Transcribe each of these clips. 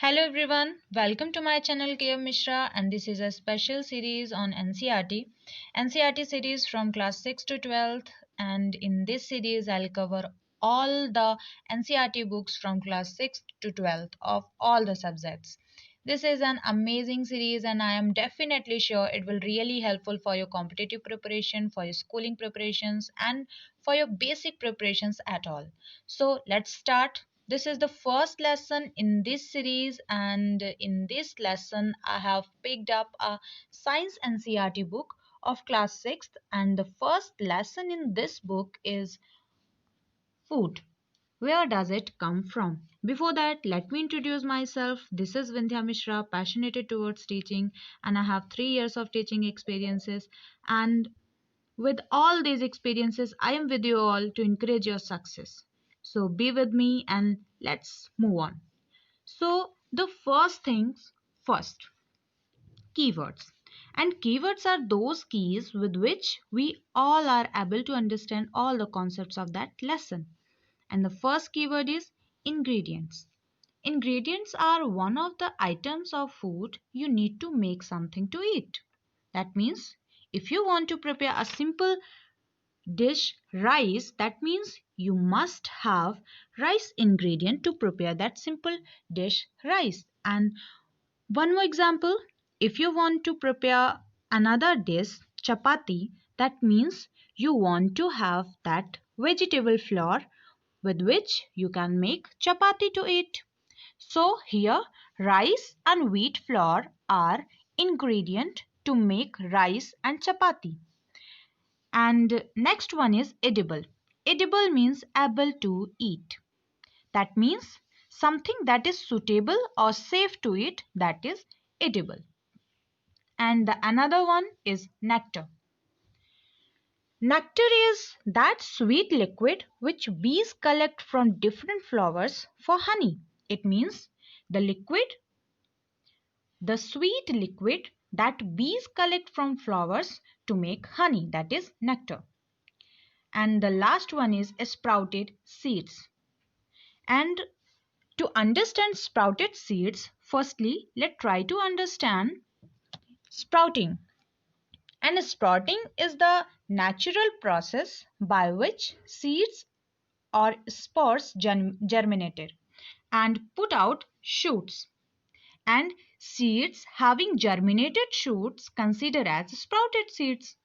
Hello everyone, welcome to my channel MISHRA, and this is a special series on NCERT series from class 6 to 12th, and in this series I'll cover all the NCERT books from class 6 to 12th of all the subjects. This is an amazing series and I am definitely sure it will really helpful for your competitive preparation, for your schooling preparations and for your basic preparations at all. So let's start. This is the first lesson in this series, and in this lesson I have picked up a science NCERT book of class 6th, and the first lesson in this book is food. Where does it come from? Before that, let me introduce myself. This is Vindhya Mishra, passionate towards teaching, and I have 3 years of teaching experiences. And with all these experiences, I am with you all to encourage your success. So be with me and let's move on. So the first things first, keywords. And keywords are those keys with which we all are able to understand all the concepts of that lesson. And the first keyword is ingredients. Ingredients are one of the items of food you need to make something to eat. That means if you want to prepare a simple dish rice, that means you must have rice ingredient to prepare that simple dish rice. And one more example, if you want to prepare another dish chapati, that means you want to have that vegetable flour with which you can make chapati to eat. So here rice and wheat flour are ingredient to make rice and chapati. And next one is edible. Edible means able to eat. That means something that is suitable or safe to eat, that is edible. And the another one is nectar. Nectar is that sweet liquid which bees collect from different flowers for honey. It means the sweet liquid that bees collect from flowers to make honey, that is nectar. And the last one is sprouted seeds. And to understand sprouted seeds, firstly let's try to understand sprouting. And sprouting is the natural process by which seeds or spores germinated and put out shoots, and seeds having germinated shoots considered as sprouted seeds.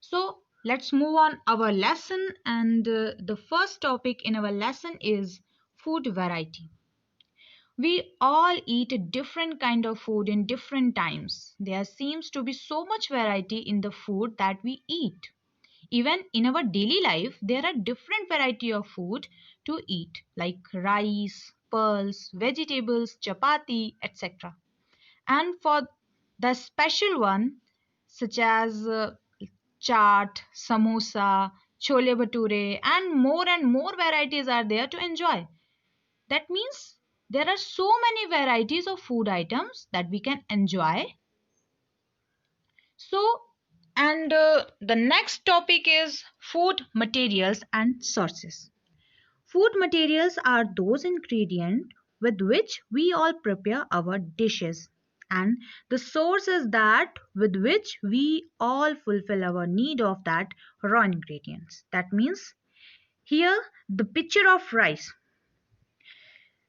So let's move on our lesson, and the first topic in our lesson is food variety. We all eat a different kind of food in different times. There seems to be so much variety in the food that we eat. Even in our daily life, there are different variety of food to eat, like rice, pulse, vegetables, chapati, etc. And for the special one, such as chaat, samosa, chole bhature, and more varieties are there to enjoy. That means there are so many varieties of food items that we can enjoy. So, and the next topic is food materials and sources. Food materials are those ingredients with which we all prepare our dishes, and the source is that with which we all fulfill our need of that raw ingredients. That means here the picture of rice.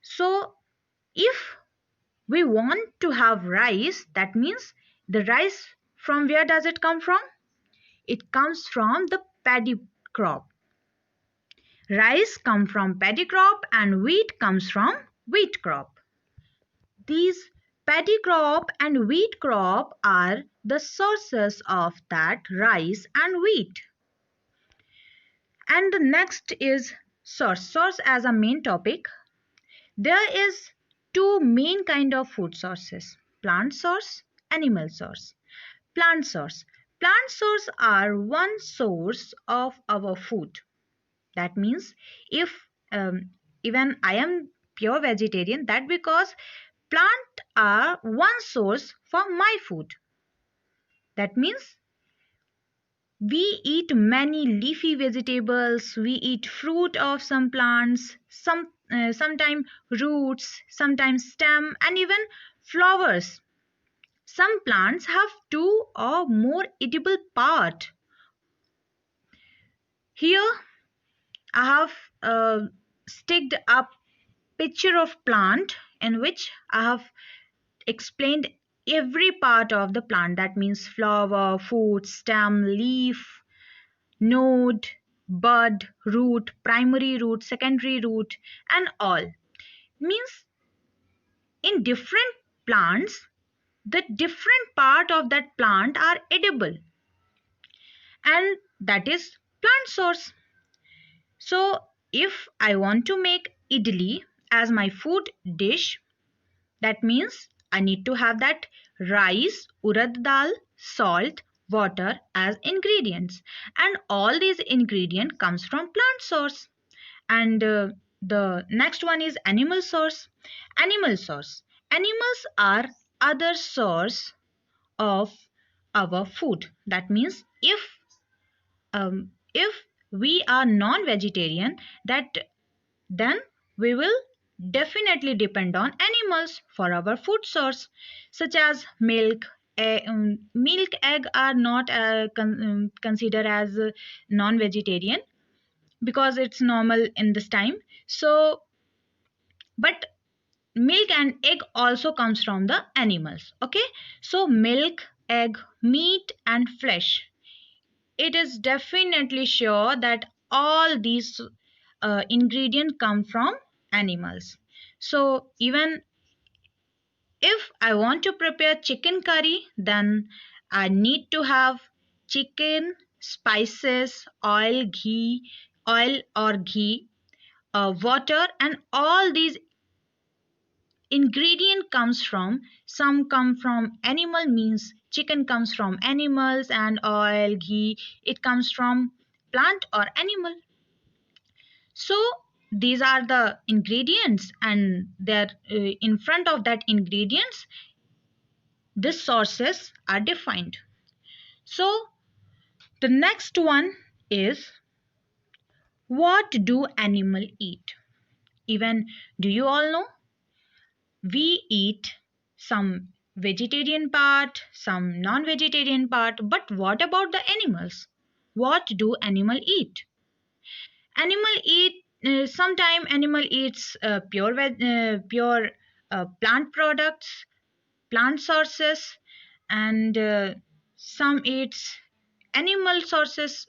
So if we want to have rice, that means the rice, from where does it come from? It comes from the paddy crop. Rice comes from paddy crop and wheat comes from wheat crop. These paddy crop and wheat crop are the sources of that rice and wheat. And the next is source. Source as a main topic. There is two main kind of food sources: plant source, animal source. Plant source. Plant source are one source of our food. That means if even I am pure vegetarian, that because plant are one source for my food. That means we eat many leafy vegetables, we eat fruit of some plants, some sometimes roots, sometimes stem, and even flowers. Some plants have two or more edible parts. Here I have sticked a picture of plant in which I have explained every part of the plant. That means flower, fruit, stem, leaf, node, bud, root, primary root, secondary root, and all. Means in different plants, the different part of that plant are edible, and that is plant source. So if I want to make idli as my food dish, that means I need to have that rice, urad dal, salt, water as ingredients, and all these ingredients comes from plant source. And the next one is animal source. Animals are other source of our food. That means if we are non-vegetarian, that then we will definitely depend on animals for our food source, such as milk. Milk, egg are not considered as non-vegetarian because it's normal in this time. So but milk and egg also comes from the animals. Okay, so milk, egg, meat, and flesh, it is definitely sure that all these ingredients come from animals. So even if I want to prepare chicken curry, then I need to have chicken, spices, oil or ghee, water, and all these ingredient comes from, some come from animal, means chicken comes from animals, and oil, ghee, it comes from plant or animal. So these are the ingredients, and they're in front of that ingredients these sources are defined. So the next one is, what do animal eat? Even do you all know, we eat some vegetarian part, some non-vegetarian part, but what about the animals? What do animal eat? Animal eat, sometime animal eats pure plant products, plant sources, and some eats animal sources.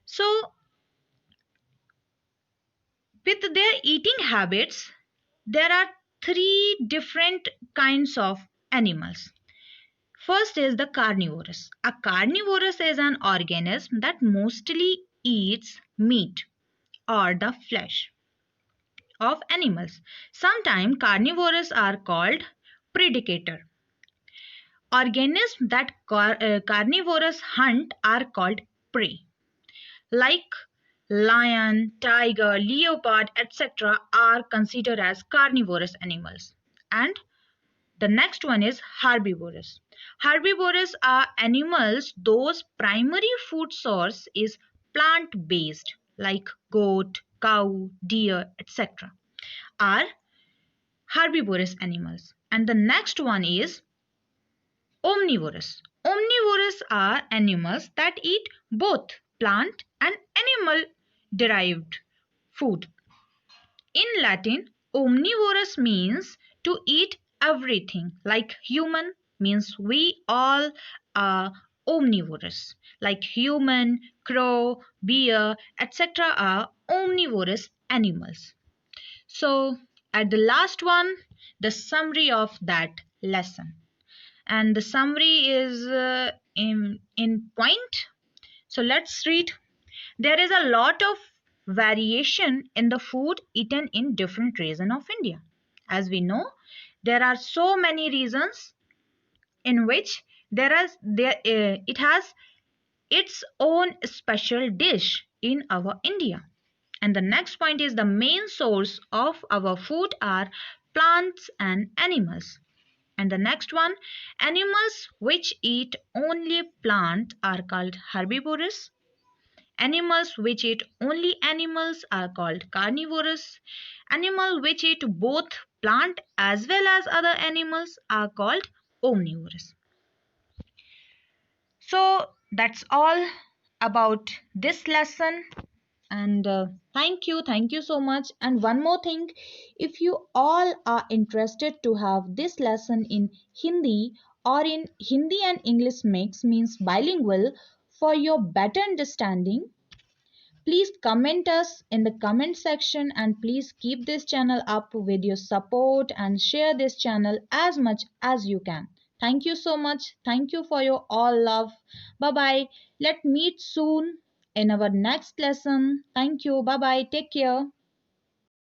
So with their eating habits, there are three different kinds of animals. First is the carnivorous. A carnivorous is an organism that mostly eats meat or the flesh of animals. Sometimes carnivores are called predator. Organisms that carnivores hunt are called prey. Like lion, tiger, leopard, etc. are considered as carnivorous animals. And the next one is herbivores. Herbivores are animals whose primary food source is plant based, like goat, cow, deer, etc. are herbivorous animals. And the next one is omnivores. Omnivores are animals that eat both plant and animal derived food. In Latin, omnivorous means to eat everything. Like human means we all are omnivorous. Like human, crow, bear, etc. are omnivorous animals. So at the last one, the summary of that lesson. And the summary is in point. So let's read. There is a lot of variation in the food eaten in different regions of India. As we know, there are so many regions in which it has its own special dish in our India. And the next point is, the main source of our food are plants and animals. And the next one, animals which eat only plant are called herbivores, Animals which eat only animals are called carnivores. Animals which eat both plant as well as other animals are called omnivores. So that's all about this lesson. And thank you so much. And one more thing, if you all are interested to have this lesson in Hindi or in Hindi and English mix, means bilingual, for your better understanding, please comment us in the comment section, and please keep this channel up with your support and share this channel as much as you can. Thank you so much. Thank you for your all love. Bye bye. Let's meet soon in our next lesson. Thank you. Bye bye. Take care.